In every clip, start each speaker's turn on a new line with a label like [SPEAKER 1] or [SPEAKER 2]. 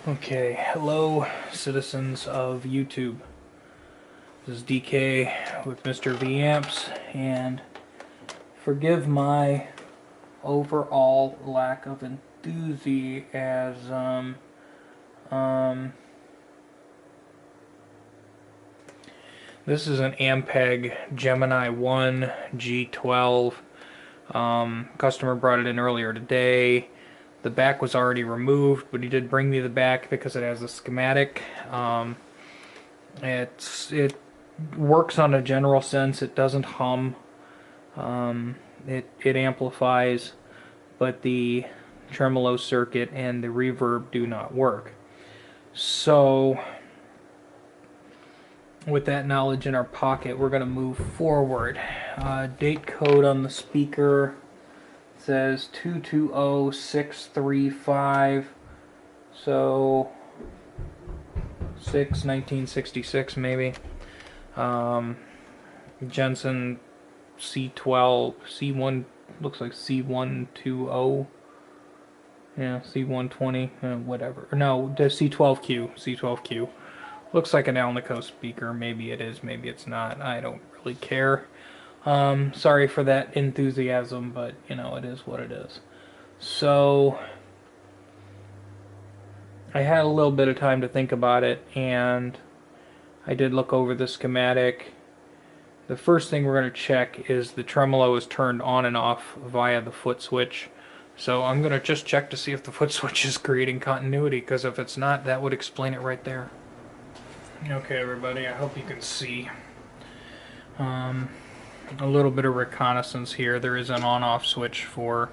[SPEAKER 1] Okay, hello citizens of YouTube. This is DK with Mr. V Amps, and forgive my overall lack of enthusiasm. This is an Ampeg Gemini 1 G12. Customer brought it in earlier today. The back was already removed, but he did bring me the back because it has a schematic. It works on a general sense. It doesn't hum. It amplifies, but the tremolo circuit and the reverb do not work. So, with that knowledge in our pocket, we're going to move forward. Date code on the speaker says 220635, so 1966 maybe. Jensen C12, C1, looks like C120, yeah, C120, whatever. No, the C12Q. Looks like an Alnico speaker. Maybe it is, maybe it's not. I don't really care. Sorry for that enthusiasm, but you know, it is what it is. So I had a little bit of time to think about it, and I did look over the schematic. The first thing we're going to check is the tremolo is turned on and off via the foot switch. So I'm going to just check to see if the foot switch is creating continuity, because if it's not, that would explain it right there. Okay, everybody, I hope you can see. A little bit of reconnaissance here. There is an on-off switch for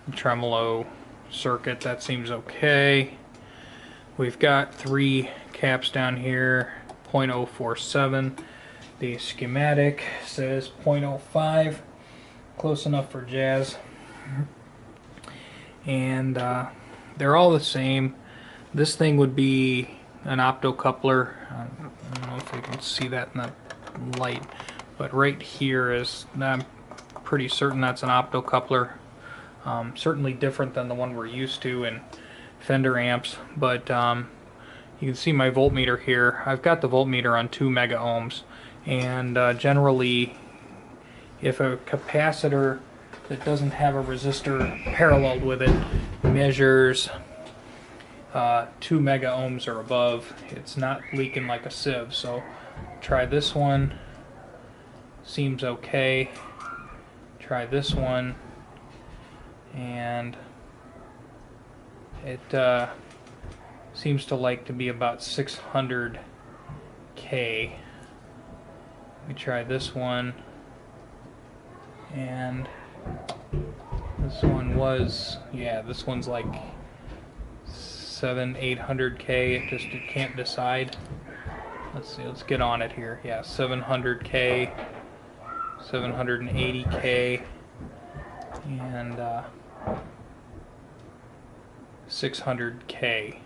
[SPEAKER 1] the tremolo circuit. That seems okay. We've got 3 caps down here, 0.047. The schematic says 0.05. Close enough for jazz. And they're all the same. This thing would be an optocoupler. I don't know if you can see that in the light, but right here is, I'm pretty certain that's an optocoupler. Certainly different than the one we're used to in Fender amps, but you can see my voltmeter here. I've got the voltmeter on 2 mega ohms, and generally if a capacitor that doesn't have a resistor paralleled with it measures 2 mega ohms or above, it's not leaking like a sieve. So try this one, seems okay. Try this one, and it seems to like to be about 600K. We try this one, and this one was, yeah, this one's like 700-800K. It can't decide. Let's see, let's get on it here. Yeah, 700K, 780K, and 600K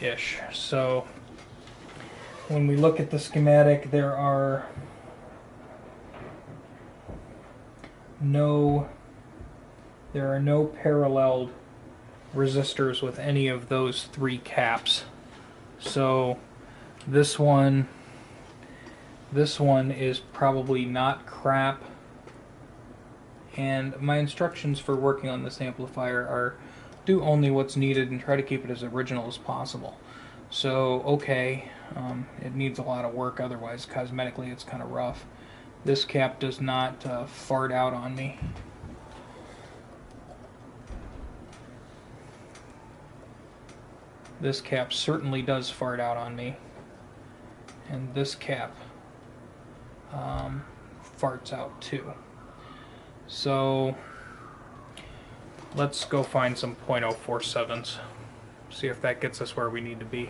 [SPEAKER 1] ish. So when we look at the schematic, there are no paralleled resistors with any of those 3 caps. So this one is probably not crap, and my instructions for working on this amplifier are do only what's needed and try to keep it as original as possible. So okay, it needs a lot of work, otherwise cosmetically it's kind of rough. This cap does not fart out on me. This cap certainly does fart out on me, and this cap farts out too. So let's go find some 0.047s, see if that gets us where we need to be.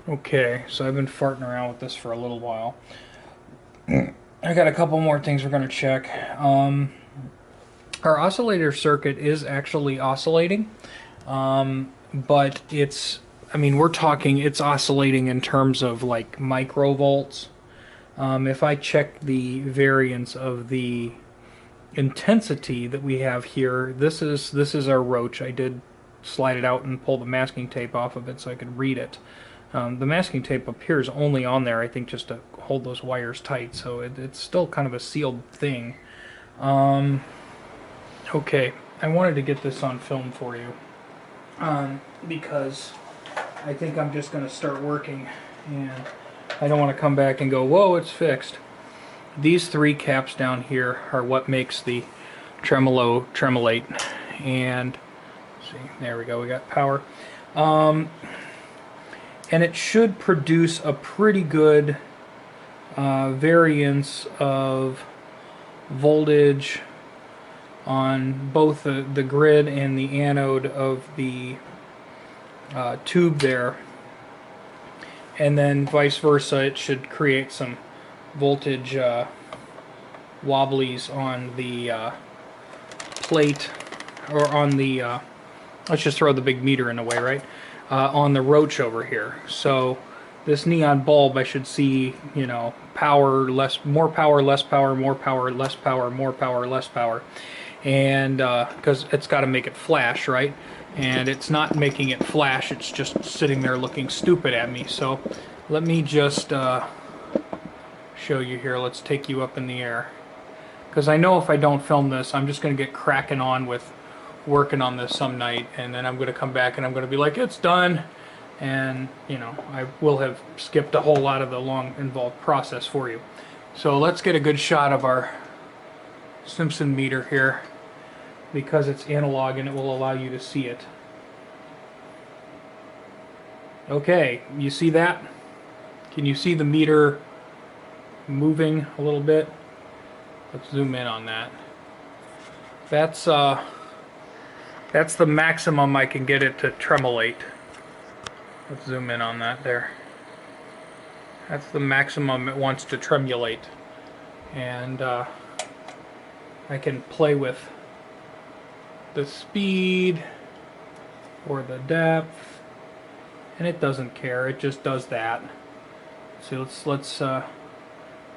[SPEAKER 1] Okay, so I've been farting around with this for a little while. I got a couple more things we're going to check. Our oscillator circuit is actually oscillating, but it's, I mean, we're talking, it's oscillating in terms of like microvolts. If I check the variance of the intensity that we have here, this is our Roach. I did slide it out and pull the masking tape off of it so I could read it. The masking tape appears only on there, I think, just to hold those wires tight, so it's still kind of a sealed thing. Okay, I wanted to get this on film for you because I think I'm just going to start working, and I don't want to come back and go, whoa, it's fixed. These three caps down here are what makes the tremolo tremolate, and see, there we go, we got power. And it should produce a pretty good variance of voltage on both the grid and the anode of the tube there, and then vice versa. It should create some voltage wobblies on the plate, or on the let's just throw the big meter in the way, right? On the roach over here. So this neon bulb, I should see, you know, power, more power, less power, more power, less power, more power, less power. And because it's got to make it flash, right? And it's not making it flash, it's just sitting there looking stupid at me. So let me just show you here. Let's take you up in the air, because I know if I don't film this, I'm just going to get cracking on with working on this some night, and then I'm going to come back and I'm going to be like, it's done, and you know, I will have skipped a whole lot of the long involved process for you. So let's get a good shot of our Simpson meter here, because it's analog and it will allow you to see it. Okay, you see that? Can you see the meter moving a little bit? Let's zoom in on that. That's the maximum I can get it to tremolate. Let's zoom in on that there. That's the maximum it wants to tremulate. And I can play with the speed or the depth, and it doesn't care, it just does that. So let's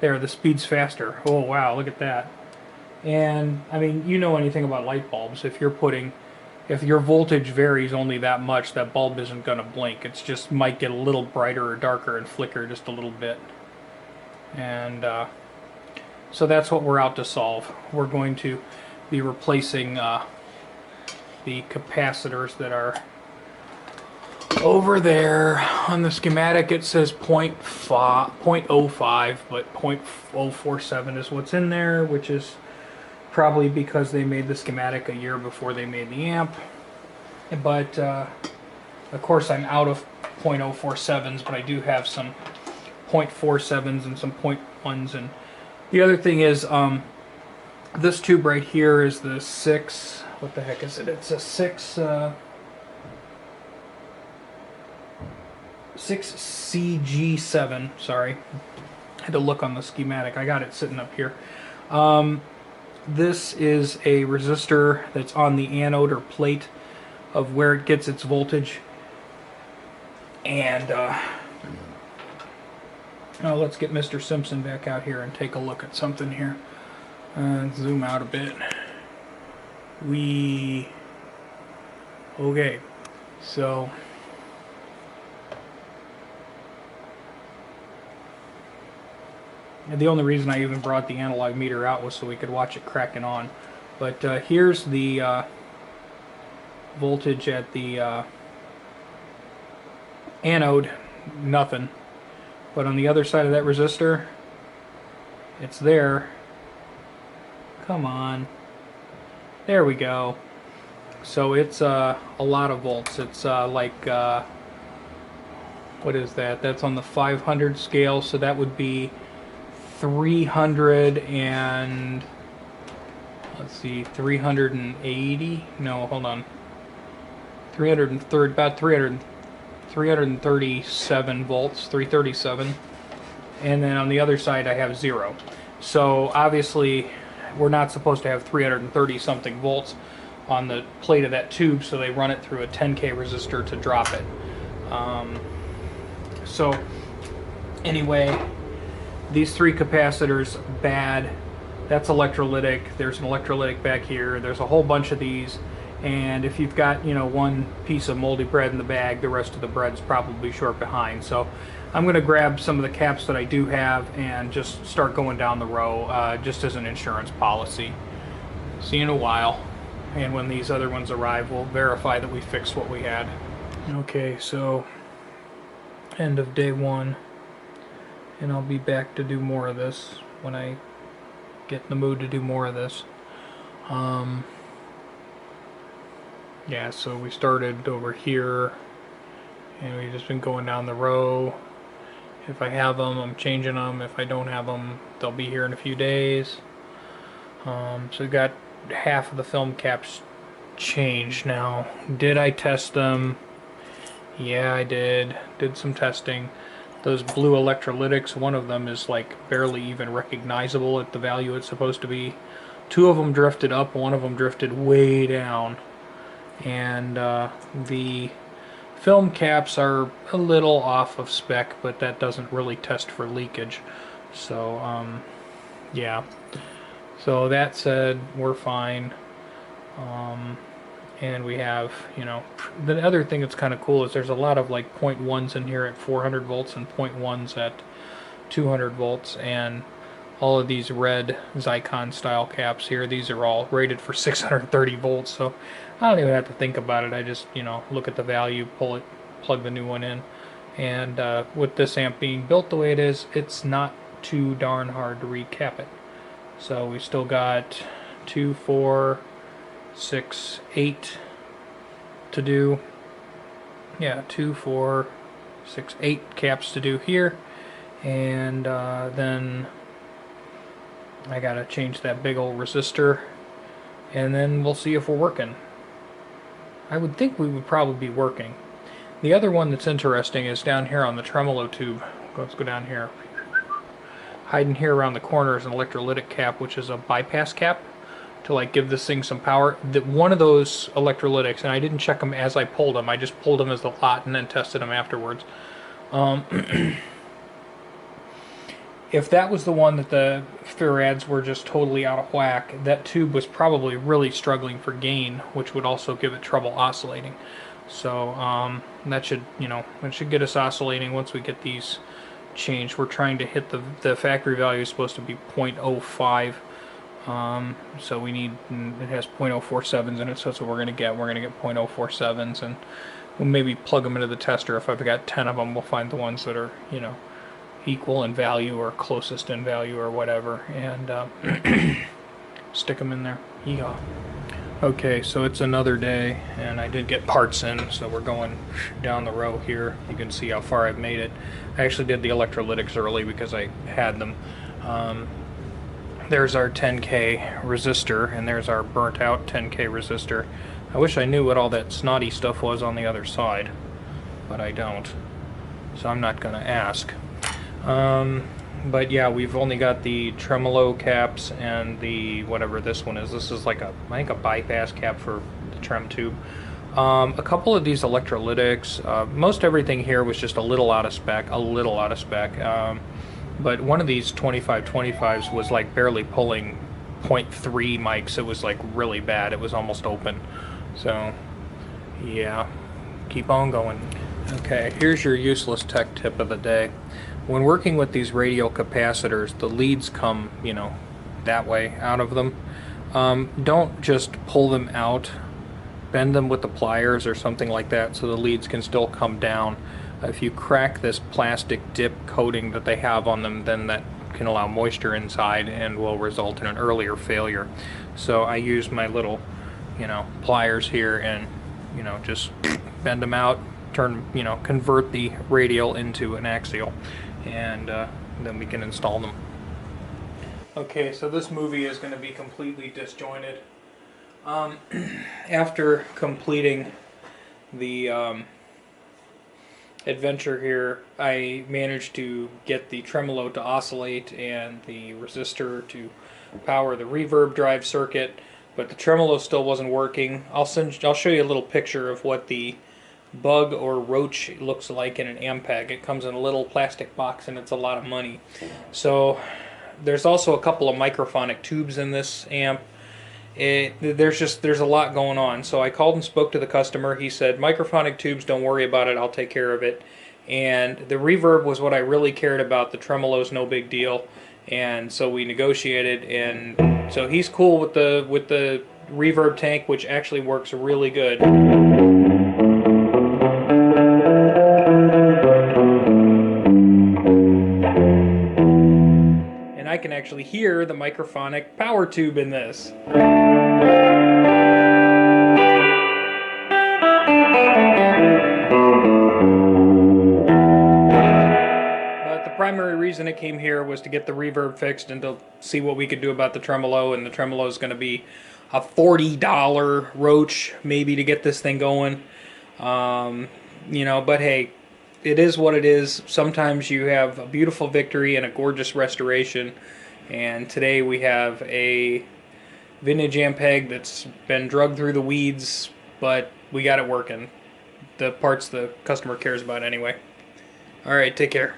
[SPEAKER 1] there, the speed's faster. Oh wow, look at that. And I mean, you know anything about light bulbs, if your voltage varies only that much, that bulb isn't going to blink. It's just might get a little brighter or darker and flicker just a little bit. And so that's what we're out to solve. We're going to be replacing the capacitors that are over there. On the schematic it says 0.05, but 0.047 is what's in there, which is probably because they made the schematic a year before they made the amp. But of course I'm out of 0.047s, but I do have some 0.47s and some 0.1s. And the other thing is, this tube right here is the 6, what the heck is it? It's a 6CG7, sorry. I had to look on the schematic. I got it sitting up here. This is a resistor that's on the anode or plate of where it gets its voltage. And now let's get Mr. Simpson back out here and take a look at something here. Zoom out a bit. Okay, so the only reason I even brought the analog meter out was so we could watch it cracking on. But here's the voltage at the anode, nothing. But on the other side of that resistor, it's there. Come on. There we go. So it's a lot of volts. It's like, what is that? That's on the 500 scale, so that would be 300 and, let's see, 380? No, hold on. 330, about 337 volts, 337. And then on the other side I have 0. So obviously we're not supposed to have 330 something volts on the plate of that tube, so they run it through a 10K resistor to drop it. So anyway, these three capacitors, bad. That's electrolytic. There's an electrolytic back here. There's a whole bunch of these, And if you've got, you know, one piece of moldy bread in the bag, the rest of the bread's probably short behind. So I'm going to grab some of the caps that I do have and just start going down the row, just as an insurance policy. See you in a while. And when these other ones arrive, we'll verify that we fixed what we had. Okay, so end of day one. And I'll be back to do more of this when I get in the mood to do more of this. Yeah, so we started over here, and we've just been going down the row. If I have them, I'm changing them. If I don't have them, they'll be here in a few days. So we got half of the film caps changed now. Did I test them? Yeah, I did. Did some testing. Those blue electrolytics, one of them is like barely even recognizable at the value it's supposed to be. Two of them drifted up, one of them drifted way down. And the film caps are a little off of spec, but that doesn't really test for leakage. So yeah, so that said, we're fine. And we have, you know, the other thing that's kind of cool is there's a lot of like 0.1s in here at 400 volts and 0.1s at 200 volts, and all of these red Zycon style caps here, these are all rated for 630 volts, so I don't even have to think about it. I just, you know, look at the value, pull it, plug the new one in, and with this amp being built the way it is, it's not too darn hard to recap it. So we still got 2, 4, 6, 8 to do. Yeah, 2, 4, 6, 8 caps to do here, and then I gotta change that big old resistor, and then we'll see if we're working. I would think we would probably be working. The other one that's interesting is down here on the tremolo tube. Let's go down here. Hiding here around the corner is an electrolytic cap, which is a bypass cap to like give this thing some power. That one of those electrolytics, and I didn't check them as I pulled them. I just pulled them as the lot and then tested them afterwards. If that was the one that the farads were just totally out of whack, that tube was probably really struggling for gain, which would also give it trouble oscillating. So that should, you know, it should get us oscillating once we get these changed. We're trying to hit the factory value is supposed to be 0.05. So we need, it has 0.047s in it, so that's what we're going to get. We're going to get 0.047s, and we'll maybe plug them into the tester. If I've got 10 of them, we'll find the ones that are, you know, equal in value or closest in value or whatever, and stick them in there. Yeehaw. Okay, so it's another day, and I did get parts in, so we're going down the row here. You can see how far I've made it. I actually did the electrolytics early because I had them. There's our 10K resistor, and there's our burnt out 10K resistor. I wish I knew what all that snotty stuff was on the other side, but I don't, so I'm not going to ask. But yeah, we've only got the tremolo caps and the whatever this one is. This is like a, I think, a bypass cap for the trem tube. A couple of these electrolytics, most everything here was just a little out of spec, but one of these 2525s was like barely pulling 0.3 mics. It was like really bad. It was almost open. So yeah, keep on going. Okay, here's your useless tech tip of the day. When working with these radial capacitors, the leads come, you know, that way out of them. Don't just pull them out, bend them with the pliers or something like that so the leads can still come down. If you crack this plastic dip coating that they have on them, then that can allow moisture inside and will result in an earlier failure. So I use my little, you know, pliers here and, you know, just bend them out, turn, you know, convert the radial into an axial, and then we can install them. Okay, so this movie is going to be completely disjointed. After completing the adventure here, I managed to get the tremolo to oscillate and the resistor to power the reverb drive circuit, but the tremolo still wasn't working. I'll show you a little picture of what the bug or roach looks like in an Ampeg. It comes in a little plastic box and it's a lot of money. So there's also a couple of microphonic tubes in this amp, there's a lot going on. So I called and spoke to the customer. He said, microphonic tubes, don't worry about it, I'll take care of it. And the reverb was what I really cared about. The tremolo's no big deal. And so we negotiated, and so he's cool with the reverb tank, which actually works really good. And I can actually hear the microphonic power tube in this. But the primary reason it came here was to get the reverb fixed and to see what we could do about the tremolo, and the tremolo is going to be a $40 roach maybe to get this thing going. You know, but hey, it is what it is. Sometimes you have a beautiful victory and a gorgeous restoration, and today we have a vintage Ampeg that's been drugged through the weeds, but we got it working. The parts the customer cares about anyway. Alright, take care.